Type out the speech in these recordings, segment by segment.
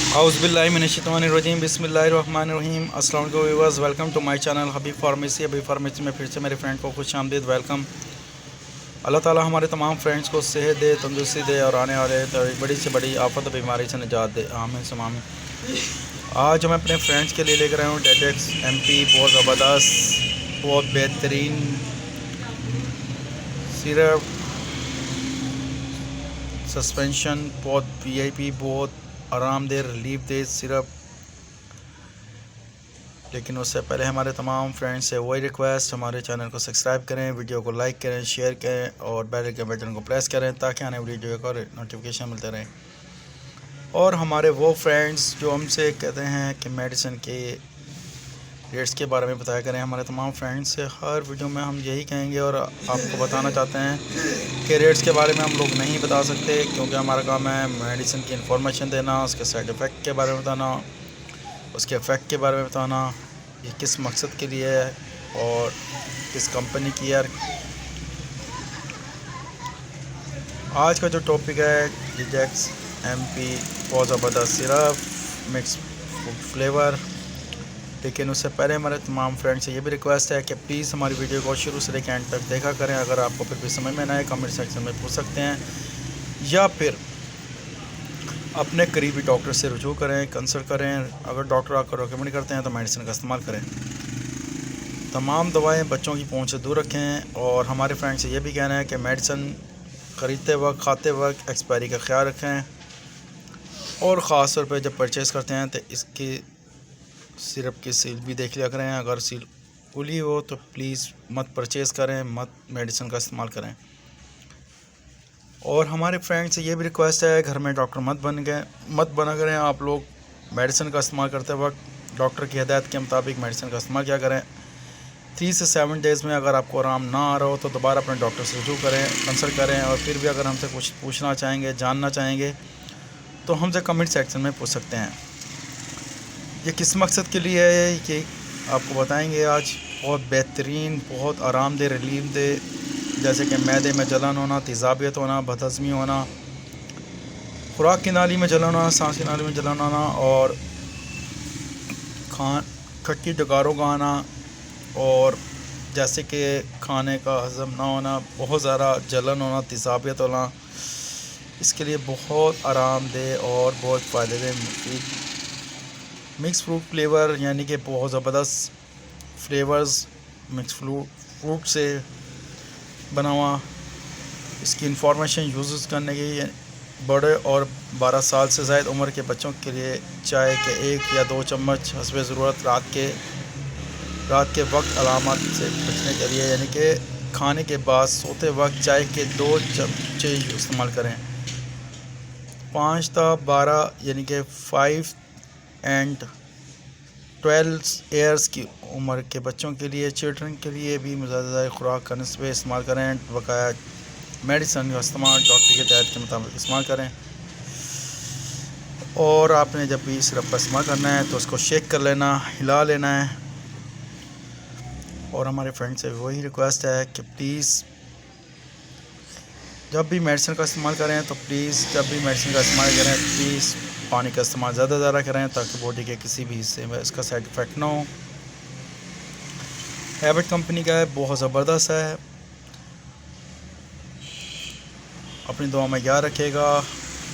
औज़ुबिल्लाहिमिनश्शैतानिर्रजीम बिस्मिल्लाहिर्रहमानिर्रहीम। अस्सलाम वालेकुम viewers, welcome to my channel Habib pharmacy. Habib pharmacy में फिर से मेरे फ्रेंड को खुश आमदीद वेलकम। अल्लाह ताला हमारे तमाम फ्रेंड्स को सेहत दे, तंदुरुस्ती दे और आने वाले तो बड़ी से बड़ी आफत बीमारी से निजात दे, आमीन सुम्मा आमीन। आज मैं अपने फ्रेंड्स के लिए लेकर आया हूँ डेटेक्स MP। बहुत ज़बरदस्त, बहुत बेहतरीन सिरप सस्पेंशन, बहुत VIP, बहुत आरामदेह रिलीफ दे सिरप। लेकिन उससे पहले हमारे तमाम फ्रेंड्स से वही रिक्वेस्ट, हमारे चैनल को सब्सक्राइब करें, वीडियो को लाइक करें, शेयर करें और बेल के बटन को प्रेस करें ताकि आने वाली वीडियो का नोटिफिकेशन मिलते रहे। और हमारे वो फ्रेंड्स जो हमसे कहते हैं कि मेडिसिन के रेट्स के बारे में बताया करें, हमारे तमाम फ्रेंड्स से हर वीडियो में हम यही कहेंगे और आपको बताना चाहते हैं कि रेट्स के बारे में हम लोग नहीं बता सकते, क्योंकि हमारा काम है मेडिसिन की इंफॉर्मेशन देना, उसके साइड इफ़ेक्ट के बारे में बताना, उसके इफ़ेक्ट के बारे में बताना, ये किस मकसद के लिए है और किस कंपनी की है। आज का जो टॉपिक है डेटेक्स MP, बहुत ज़बरदस्त सिरप मिक्स फ्लेवर। लेकिन उससे पहले हमारे तमाम फ्रेंड्स से ये भी रिक्वेस्ट है कि प्लीज़ हमारी वीडियो को शुरू से लेकर एंड तक देखा करें। अगर आपको फिर भी समझ में ना आए कमेंट सेक्शन में पूछ सकते हैं, या फिर अपने करीबी डॉक्टर से रुजू करें, कंसल्ट करें। अगर डॉक्टर आपको रिकमेंड करते हैं तो मेडिसिन का इस्तेमाल करें। तमाम दवाएं बच्चों की पहुंच से दूर रखें। और हमारे फ्रेंड्स से ये भी कहना है कि मेडिसिन ख़रीदते वक्त, खाते वक्त एक्सपायरी का ख्याल रखें, और ख़ास तौर पर जब परचेज़ करते हैं तो इसकी सिरप की सील भी देख लिया करें। अगर सील खुली हो तो प्लीज़ मत परचेज़ करें, मत मेडिसिन का इस्तेमाल करें। और हमारे फ्रेंड्स से ये भी रिक्वेस्ट है, घर में डॉक्टर मत बना करें। आप लोग मेडिसिन का इस्तेमाल करते वक्त डॉक्टर की हिदायत के मुताबिक मेडिसिन का इस्तेमाल किया करें। 3 से 7 डेज़ में अगर आपको आराम ना आ रहा हो तो दोबारा अपने डॉक्टर से रुजू करें, कंसल्ट करें। और फिर भी अगर हमसे कुछ पूछना चाहेंगे, जानना चाहेंगे तो हमसे कमेंट सेक्शन में पूछ सकते हैं। ये किस मकसद के लिए है ये आपको बताएंगे आज। बहुत बेहतरीन, बहुत आरामदेह रिलीफ दे, जैसे कि मैदे में जलन होना, तेज़ाबियत होना, बदहज़मी होना, खुराक की नाली में जलन होना, सांस की नाली में जलन होना, और खट्टी डकारों का आना, और जैसे कि खाने का हज़म ना होना, बहुत ज़्यादा जलन होना, तेज़ाबियत होना, इसके लिए बहुत आरामदेह और बहुत फ़ायदेमंद मुफीद मिक्स फ्रूट फ्लेवर, यानी कि बहुत ज़बरदस्त फ्लेवर्स मिक्स फ्रूट से बना हुआ। इसकी इंफॉर्मेशन यूज़ करने की बड़े और 12 साल से ज़ायद उम्र के बच्चों के लिए चाय के 1 या 2 चम्मच हस्बे ज़रूरत रात के वक्त अलामत से बचने के लिए, यानी कि खाने के बाद सोते वक्त चाय के 2 चमचे इस्तेमाल करें। 5 से 12 यानी कि 5 एंड 12 ईयर्स की उम्र के बच्चों के लिए, चिल्ड्रन के लिए भी मुज़ादा खुराक का निस्बे इस्तेमाल करें। बकाया मेडिसिन का इस्तेमाल डॉक्टर के हिदायत के मुताबिक इस्तेमाल करें। और आपने जब भी सिरप का इस्तेमाल करना है तो उसको शेक कर लेना, हिला लेना है। और हमारे फ्रेंड से वही रिक्वेस्ट है कि प्लीज़ जब भी मेडिसिन का इस्तेमाल करें तो प्लीज़ पानी का इस्तेमाल ज़्यादा करें, ताकि बॉडी के किसी भी हिस्से में इसका साइड इफ़ेक्ट ना हो। हैबिट कंपनी का है, बहुत ज़बरदस्त है। अपनी दुआ में याद रखिएगा,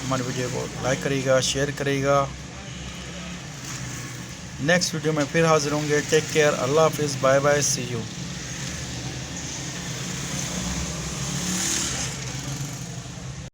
हमारी वीडियो को लाइक करिएगा, शेयर करिएगा। नेक्स्ट वीडियो में फिर हाज़िर होंगे। टेक केयर, अल्लाह हाफिज़, बाय बाय, सी यू।